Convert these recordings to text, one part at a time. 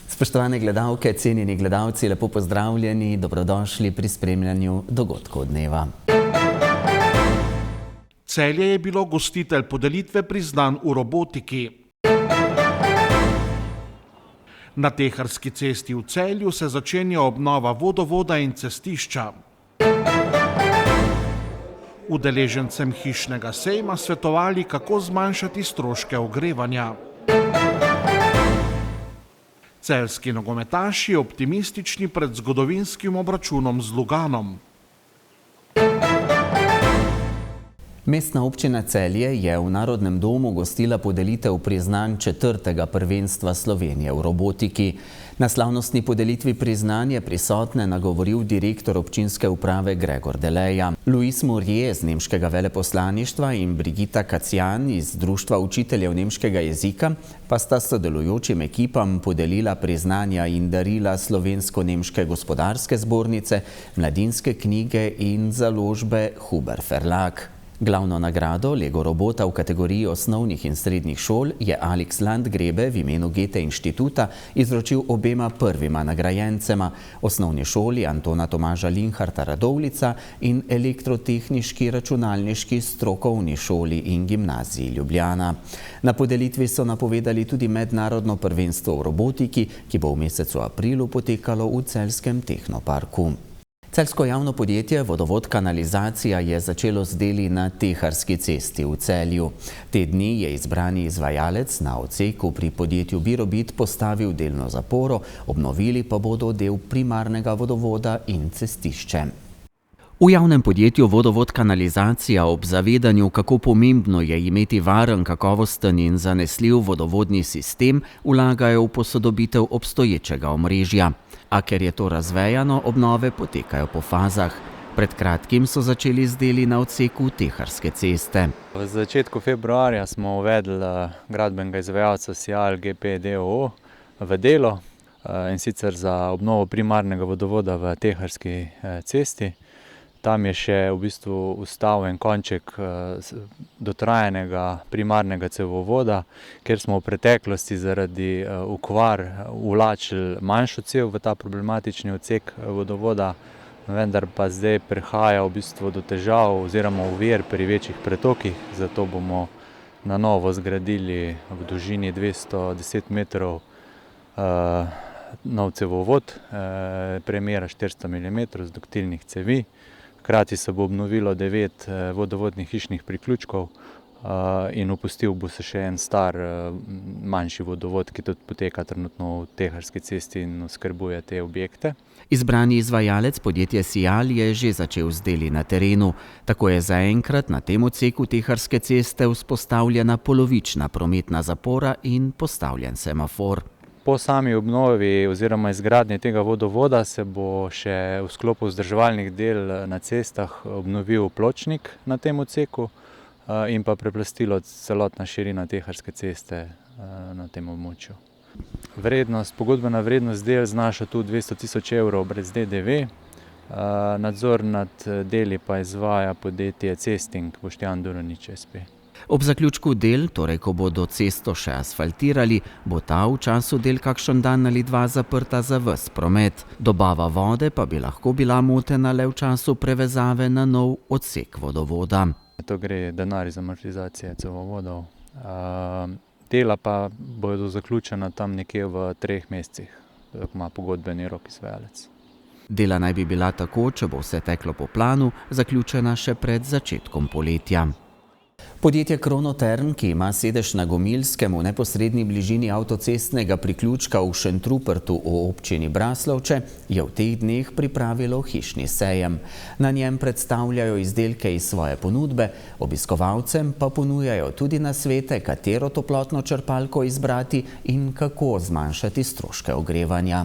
Spoštovane gledalke, cenjeni gledalci, lepo pozdravljeni, dobrodošli pri spremljanju dogodkov dneva. Celje je bilo gostitelj podelitve priznanj v robotiki. Na Teharski cesti v Celju se začenja obnova vodovoda in cestišča. Udeležencem hišnega sejma svetovali, kako zmanjšati stroške ogrevanja. Celjski nogometaši optimistični pred zgodovinskim obračunom z Luganom. Mestna občina Celje je v Narodnem domu gostila podelitev priznanj 4. prvenstva Slovenije v robotiki. Na slavnostni podelitvi priznanj je prisotne nagovoril direktor občinske uprave Gregor Deleja. Luis Mourier z nemškega veleposlaništva in Brigitta Kacjan iz Društva učiteljev nemškega jezika pa sta sodelujočim ekipam podelila priznanja in darila Slovensko-nemške gospodarske zbornice, Mladinske knjige in založbe Huber Verlag. Glavno nagrado Lego robota v kategoriji osnovnih in srednjih šol je Alex Landgrebe v imenu Goethe inštituta izročil obema prvima nagrajencema, osnovni šoli Antona Tomaža Linharta Radovljica in elektrotehniški računalniški strokovni šoli in gimnaziji Ljubljana. Na podelitvi so napovedali tudi mednarodno prvenstvo v robotiki, ki bo v mesecu aprilu potekalo v celjskem tehnoparku. Celjsko javno podjetje Vodovod Kanalizacija je začelo z deli na Teharski cesti v Celju. Te dni je izbrani izvajalec na odseku pri podjetju Birobit postavil delno zaporo, obnovili pa bodo del primarnega vodovoda in cestišče. V javnem podjetju Vodovod Kanalizacija ob zavedanju, kako pomembno je imeti varen, kakovosten in zanesljiv vodovodni sistem, vlagajo v posodobitev obstoječega omrežja. A ker je to razvejano, obnove potekajo po fazah. Pred kratkim so začeli z deli na odseku Teharske ceste. V začetku februarja smo uvedli gradbenega izvajalca Sial GP d.o.o. v delo, in sicer za obnovo primarnega vodovoda v Teharski cesti. Tam je še v bistvu ostal en konček dotrajanega primarnega cevovoda, ker smo v preteklosti zaradi okvar vlačili manjšo cev v ta problematični odsek vodovoda, vendar pa zdaj prihaja v bistvu do težav oziroma ovir pri večjih pretokih, zato bomo na novo zgradili v dolžini 210 metrov nov cevovod, premera 400 mm z duktilnih cevi. Hkrati se bo obnovilo 9 vodovodnih hišnih priključkov in opustil bo se še en star manjši vodovod, ki tudi poteka trenutno v Teharski cesti in oskrbuje te objekte. Izbrani izvajalec podjetje Sial je že začel z deli na terenu. Tako je zaenkrat na tem odseku Teharske ceste vzpostavljena polovična prometna zapora in postavljen semafor. Po sami obnovi oziroma izgradnji tega vodovoda se bo še v sklopu vzdrževalnih del na cestah obnovil pločnik na tem odseku in pa preplastilo celotna širina Teharske ceste na tem območju. Pogodbena vrednost del znaša tu 200 000 evrov brez DDV, nadzor nad deli pa izvaja podjetje Cesting Boštjan Duranič SP. Ob zaključku del, torej ko bodo cesto še asfaltirali, bo ta v času del kakšen dan ali dva zaprta za ves promet. Dobava vode pa bi lahko bila motena le v času prevezave na nov odsek vodovoda. To gre denar iz amortizacije cevovodov. Dela pa bodo zaključena tam nekje v 3 mesecih, tako ima pogodbeni rok izvajalec. Dela naj bi bila tako, če bo vse teklo po planu, zaključena še pred začetkom poletja. Podjetje Kronoterm, ki ima sedež na Gomilskem v neposredni bližini avtocestnega priključka v Šentrupertu v občini Braslovče, je v teh dneh pripravilo hišni sejem. Na njem predstavljajo izdelke iz svoje ponudbe, obiskovalcem pa ponujajo tudi nasvete, katero toplotno črpalko izbrati in kako zmanjšati stroške ogrevanja.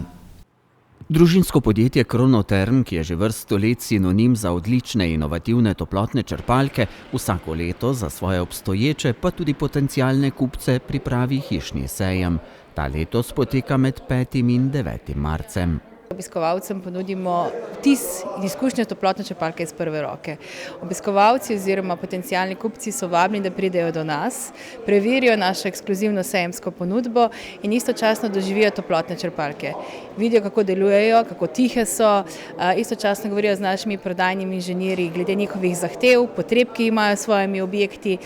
Družinsko podjetje Kronoterm, ki je že vrsto let sinonim za odlične inovativne toplotne črpalke, vsako leto za svoje obstoječe pa tudi potencialne kupce pripravi hišni sejem. Ta letos poteka med 5. in 9. marcem. Obiskovalcem ponudimo vtis in izkušnjo toplotne črpalke iz prve roke. Obiskovalci oziroma potencialni kupci so vabljeni, da pridejo do nas, preverijo našo ekskluzivno sejemsko ponudbo in istočasno doživijo toplotne črpalke. Vidijo, kako delujejo, kako tihe so, istočasno govorijo z našimi prodajnimi inženirji glede njihovih zahtev, potreb, ki imajo s svojimi objekti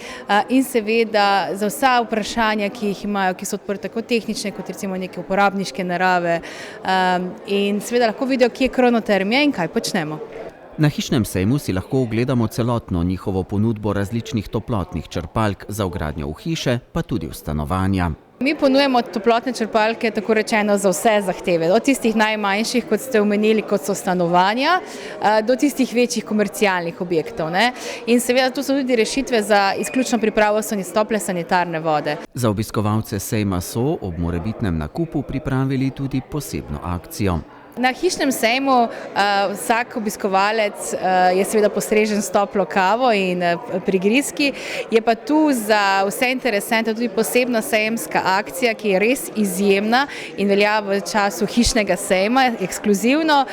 in seveda za vsa vprašanja, ki jih imajo, ki so odprte tako tehnične kot recimo neke uporabniške narave in seveda lahko vidijo, kje Kronoterm je in kaj počnemo. Na hišnem sejmu si lahko ogledamo celotno njihovo ponudbo različnih toplotnih črpalk za vgradnjo v hiše, pa tudi v stanovanja. Mi ponujemo toplotne črpalke tako rečeno za vse zahteve, od tistih najmanjših, kot ste omenili, kot so stanovanja, do tistih večjih komercialnih objektov. In seveda tu so tudi rešitve za izključno pripravo tople sanitarne vode. Za obiskovalce sejma so ob morebitnem nakupu pripravili tudi posebno akcijo. Na hišnem sejmu vsak obiskovalec je seveda postrežen s toplo kavo in prigrizki, je pa tu za vse interesente tudi posebna sejemska akcija, ki je res izjemna in velja v času hišnega sejma, ekskluzivno,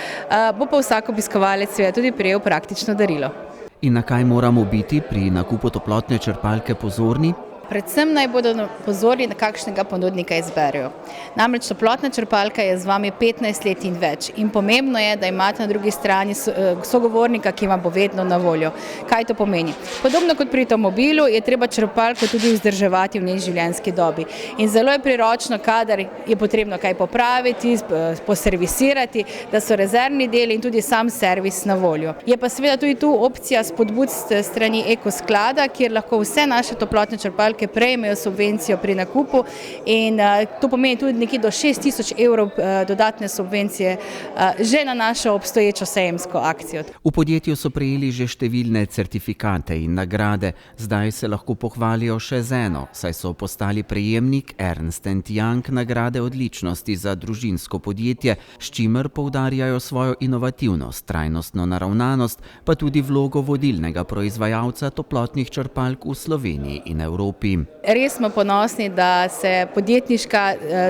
bo pa vsak obiskovalec seveda tudi prejel praktično darilo. In na kaj moramo biti pri nakupu toplotne črpalke pozorni? Predvsem naj bodo pozorni, na kakšnega ponudnika izberejo. Namreč toplotna črpalka je z vami 15 let in več in pomembno je, da imate na drugi strani sogovornika, ki vam bo vedno na voljo. Kaj to pomeni? Podobno kot pri avtomobilu je treba črpalko tudi vzdrževati v njeni življenjski dobi. In zelo je priročno, kadar je potrebno kaj popraviti, poservisirati, da so rezervni deli in tudi sam servis na voljo. Je pa seveda tudi tu opcija spodbud strani Ekosklada, kjer lahko vse naše toplotne črpalke prejmejo subvencijo pri nakupu in to pomeni tudi nekje do 6.000 evrov dodatne subvencije že na našo obstoječo sejemsko akcijo. V podjetju so prejeli že številne certifikate in nagrade, zdaj se lahko pohvalijo še z eno, saj so postali prejemnik Ernst & Young nagrade odličnosti za družinsko podjetje, s čimer poudarjajo svojo inovativnost, trajnostno naravnanost, pa tudi vlogo vodilnega proizvajalca toplotnih črpalk v Sloveniji in Evropi. Res smo ponosni, da se podjetniška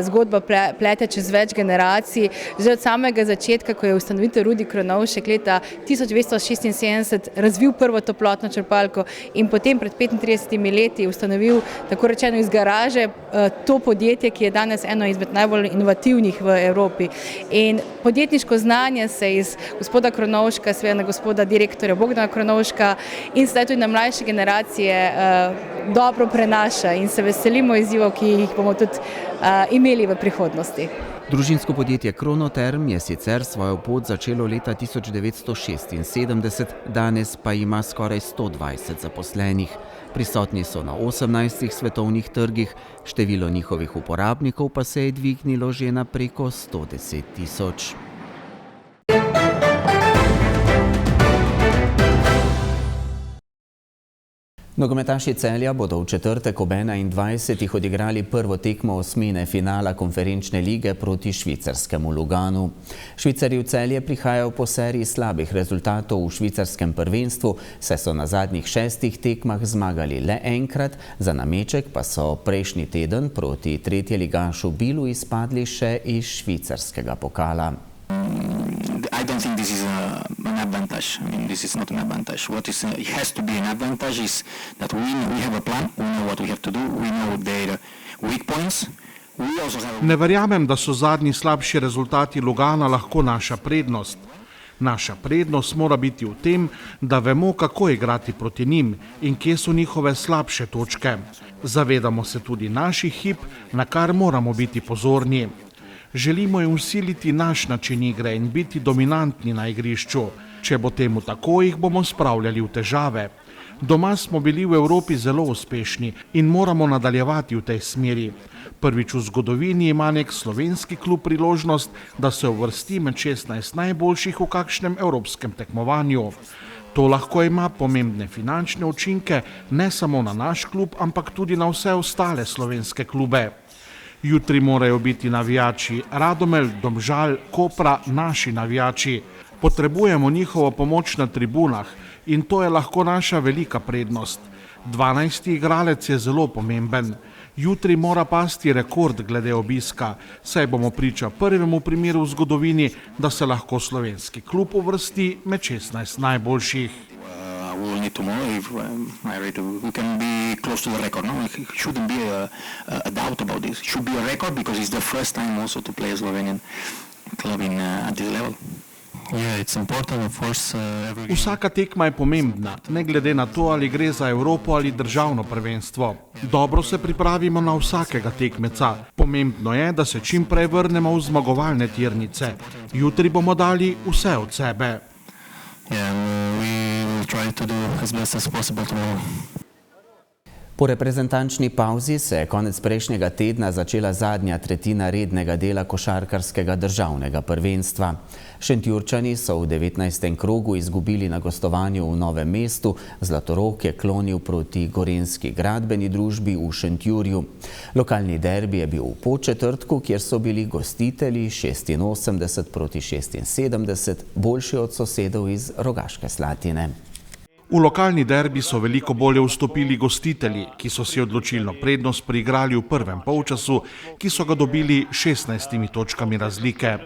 zgodba plete čez več generacij. Že od samega začetka, ko je ustanovitelj Rudi Kronovšek leta 1976 razvil prvo toplotno črpalko in potem pred 35 leti ustanovil tako rečeno iz garaže to podjetje, ki je danes eno izmed najbolj inovativnih v Evropi. In podjetniško znanje se iz gospoda Kronovška, seveda na gospoda direktorja Bogdana Kronovška in zdaj tudi na mlajše generacije dobro prenaša in se veselimo izzivov, ki jih bomo tudi imeli v prihodnosti. Družinsko podjetje Kronoterm je sicer svojo pot začelo leta 1976, danes pa ima skoraj 120 zaposlenih. Prisotni so na 18 svetovnih trgih, število njihovih uporabnikov pa se je dvignilo že na preko 110 000. Nogometaši Celja bodo v četrtek ob 21. odigrali prvo tekmo osmine finala konferenčne lige proti švicarskemu Luganu. Švicarji v Celje prihajajo po seriji slabih rezultatov v švicarskem prvenstvu, saj so na zadnjih 6 tekmah zmagali le enkrat, za nameček pa so prejšnji teden proti tretjeligašu Bilu izpadli še iz švicarskega pokala. I don't think this is an advantage. I mean, this is not an advantage. What is it has to be an advantage is that we have a plan. We know what we have to do. We know their weak points. Ne verjamem, da so zadnji slabši rezultati Lugana lahko naša prednost. Naša prednost mora biti v tem, da vemo, kako igrati proti njim in kje so njihove slabše točke. Zavedamo se tudi naših hib, na kar moramo biti pozorni. Želimo jim vsiliti naš način igre in biti dominantni na igrišču. Če bo temu tako, jih bomo spravljali v težave. Doma smo bili v Evropi zelo uspešni in moramo nadaljevati v tej smeri. Prvič v zgodovini ima nek slovenski klub priložnost, da se uvrsti med 16 najboljših v kakšnem evropskem tekmovanju. To lahko ima pomembne finančne učinke ne samo na naš klub, ampak tudi na vse ostale slovenske klube. Jutri morajo biti navijači Radomelj, Domžal, Kopra naši navijači. Potrebujemo njihovo pomoč na tribunah in to je lahko naša velika prednost. 12. igralec je zelo pomemben. Jutri mora pasti rekord glede obiska, saj bomo priča prvemu primeru v zgodovini, da se lahko slovenski klub uvrsti med 16 najboljših. We will need tomorrow if we can be close to the record. No, it shouldn't be a doubt about this. It should be a record because it's the first time also to play a Slovenian club at this level. Yeah, it's important, of course. Vsaka tekma je pomembna, ne glede na to, ali gre za Evropo ali državno prvenstvo. Dobro se pripravimo na vsakega tekmeca. Pomembno je, da se čim prej vrnemo v zmagovalne tirnice. Jutri bomo dali vse od sebe. Yeah, we will try to do as best as possible tomorrow. Po reprezentančni pauzi se je konec prejšnjega tedna začela zadnja tretjina rednega dela košarkarskega državnega prvenstva. Šentjurčani so v 19. krogu izgubili na gostovanju v Novem mestu, Zlatorog je klonil proti Gorenjski gradbeni družbi v Šentjurju. Lokalni derbi je bil v Podčetrtku, kjer so bili gostitelji 86 proti 76, boljši od sosedov iz Rogaške Slatine. V lokalni derbi so veliko bolje vstopili gostitelji, ki so si odločilno prednost priigrali v prvem polčasu, ki so ga dobili 16 točkami razlike.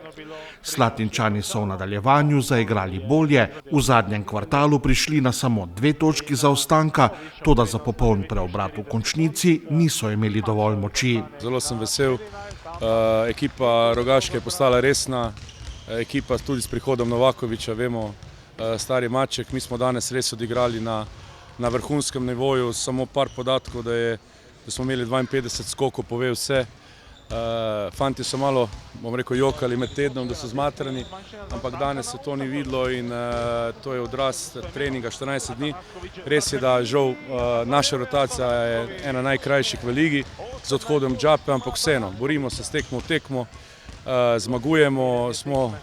Slatinčani so v nadaljevanju zaigrali bolje, v zadnjem kvartalu prišli na samo 2 točki zaostanka, toda za popoln preobrat v končnici niso imeli dovolj moči. Zelo sem vesel, ekipa Rogaške je postala resna, ekipa tudi s prihodom Novakoviča, vemo, stari maček, mi smo danes res odigrali na vrhunskem nivoju, samo par podatkov, da smo imeli 52 skokov, pove vse. Fanti so malo, bom rekel, jokali med tednom, da so zmatrani, ampak danes se to ni videlo in to je odraz treninga 14 dni. Res je, da žal naša rotacija je ena najkrajših v ligi z odhodom Džape, ampak vseeno, borimo se s tekmo v tekmo. Zmagujemo, smo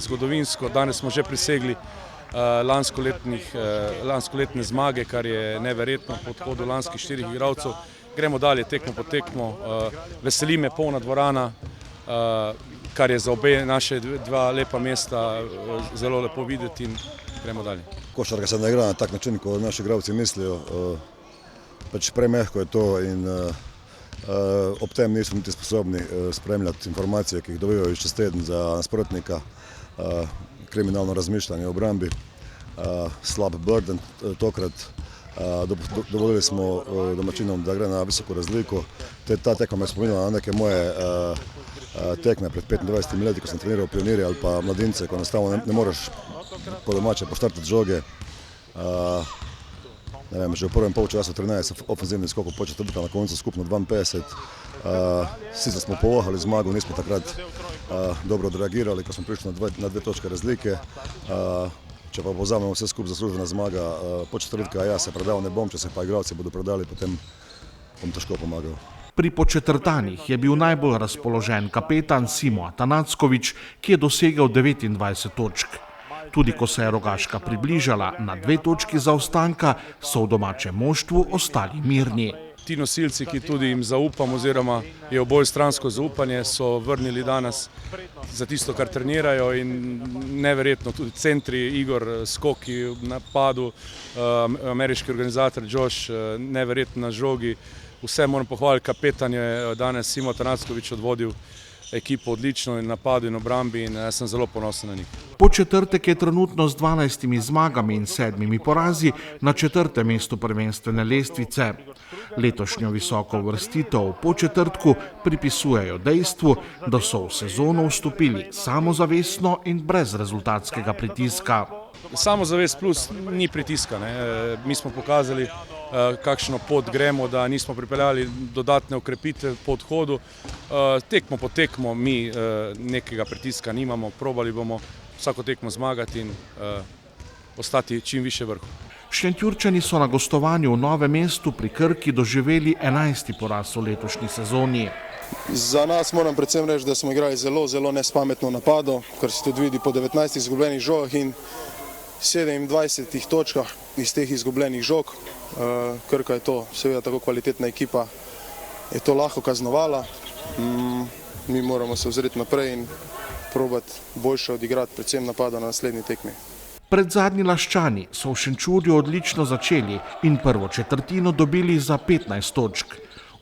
zgodovinsko, danes smo že presegli lanskoletne zmage, kar je neverjetno po odhodu lanskih 4 igralcev. Gremo dalje tekmo po tekmo, veseli me polna dvorana, kar je za obe naše dva lepa mesta zelo lepo videti in gremo dalje. Košarka se ne igra na tak način, kot naši igralci mislijo, pač premehko je to in ob tem nismo niti sposobni spremljati informacije, ki jih dobivajo čez teden za nasprotnika, kriminalno razmišljanje o obrambi, slab burden tokrat. Dovolili smo domačinom, da gre na visoko razliko. Ta tekma me spominjala na neke moje tekme pred 25 leti, ko sem treniral pionirje ali pa mladince, ko enostavno ne moreš po domače poštartati žoge. Ne vem, že v prvem polčasu 13 ofenzivnih skokov, Podčetrtka na koncu skupno 52. Sicer smo povohali zmago, nismo takrat dobro odreagirali, ko smo prišli na 2 točke razlike. Če pa povzamemo vse skupaj, zaslužena zmaga Podčetrtka, ja se predal ne bom, če se pa igralci bodo predali, potem bom težko pomagal. Pri Podčetrtanih je bil najbolj razpoložen kapetan Simo Atanackovič, ki je dosegel 29 točk. Tudi ko se je Rogaška približala na 2 točki zaostanka, so v domačem moštvu ostali mirni. Ti nosilci, ki tudi jim zaupam oziroma je obojestransko zaupanje, so vrnili danes za tisto, kar trenirajo in neverjetno tudi centri, Igor, skoki v napadu, ameriški organizator Josh, neverjetno na žogi. Vse moram pohvaliti, kapetan je danes Simo Atanackovič odvodil ekipo odlično in napadu in obrambi in jaz sem zelo ponosen na njih. Podčetrtek je trenutno z 12 zmagami in 7 porazi na 4. mestu prvenstvene lestvice. Letošnjo visoko uvrstitev v Podčetrtku pripisujejo dejstvu, da so v sezono vstopili samozavestno in brez rezultatskega pritiska. Samozavest plus ni pritiska. Mi smo pokazali, kakšno pot gremo, da nismo pripeljali dodatne ukrepitve po odhodu. Tekmo po tekmo mi nekega pritiska nimamo, probali bomo vsako tekmo zmagati in ostati čim više vrhu. Šentjurčani so na gostovanju v Novem mestu pri Krki doživeli 11. poraz v letošnji sezoni. Za nas moram predvsem reči, da smo igrali zelo nespametno napado, kar se tudi vidi po 19 izgubljenih žogah in 27 točkah iz teh izgubljenih žog. Krka je to, seveda tako kvalitetna ekipa, je to lahko kaznovala. Mi moramo se ozreti naprej in probati boljše odigrati, predvsem napada na naslednji tekmi. Predzadnji Laščani so v Šenčurju odlično začeli in prvo četrtino dobili za 15 točk.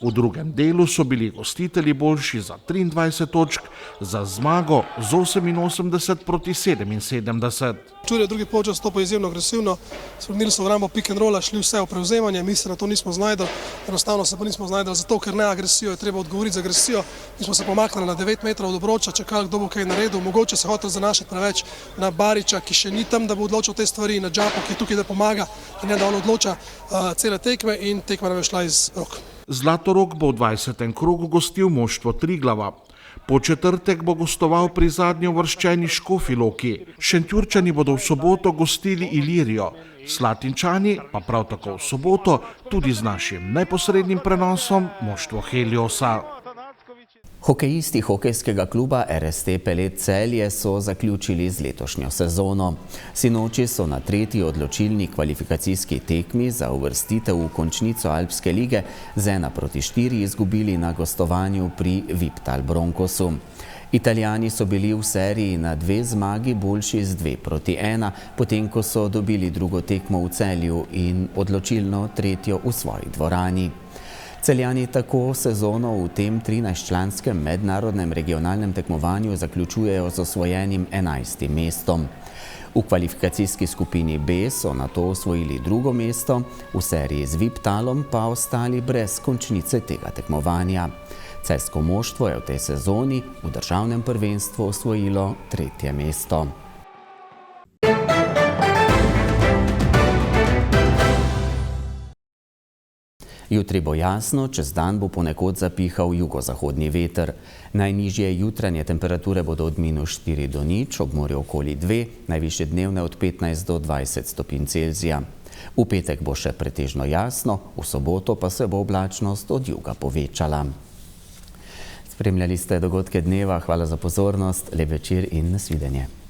V drugem delu so bili gostitelji boljši za 23 točk, za zmago z 88 proti 77. Čur je drugi polčas to izjemno agresivno, spremenili so obrambo pick and rolla, šli vse v prevzemanje, mi se na to nismo znajdeli, enostavno se pa nismo znajdeli zato, ker ne agresijo, je treba odgovoriti z agresijo. Mi smo se pomaknili na 9 metrov od obroča, čakali, kdo bo kaj naredil, mogoče se hotel zanašati preveč na Bariča, ki še ni tam, da bo odločil te stvari, na Džapo, ki je tukaj, da pomaga in ne da on odloča cele tekme in tekma nam je šla iz rok. Zlatorog bo v 20. krogu gostil moštvo Triglava. Po četrtek bo gostoval pri zadnji uvrščeni Škofji Loki. Šentjurčani bodo v soboto gostili Ilirijo, Slatinčani pa prav tako v soboto tudi z našim neposrednim prenosom moštvo Heliosa. Hokejisti hokejskega kluba RST Pelet Celje so zaključili z letošnjo sezono. Sinoči so na tretji odločilni kvalifikacijski tekmi za uvrstitev v končnico Alpske lige z 1-4 izgubili na gostovanju pri Viptal Broncosu. Italijani so bili v seriji na 2 zmagi boljši z 2-1, potem ko so dobili drugo tekmo v Celju in odločilno tretjo v svoji dvorani. Celjani tako sezono v tem 13-članskem mednarodnem regionalnem tekmovanju zaključujejo z osvojenim 11. mestom. V kvalifikacijski skupini B so nato osvojili drugo mesto, v seriji z Viptalom pa ostali brez končnice tega tekmovanja. Celjsko moštvo je v tej sezoni v državnem prvenstvu osvojilo 3. mesto. Jutri bo jasno, čez dan bo ponekod zapihal jugozahodni veter. Najnižje jutranje temperature bodo od -4 do 0, ob morju okoli 2, najvišje dnevne od 15 do 20 stopinj Celzija. V petek bo še pretežno jasno, v soboto pa se bo oblačnost od juga povečala. Spremljali ste dogodke dneva, hvala za pozornost, lep večer in nasvidenje.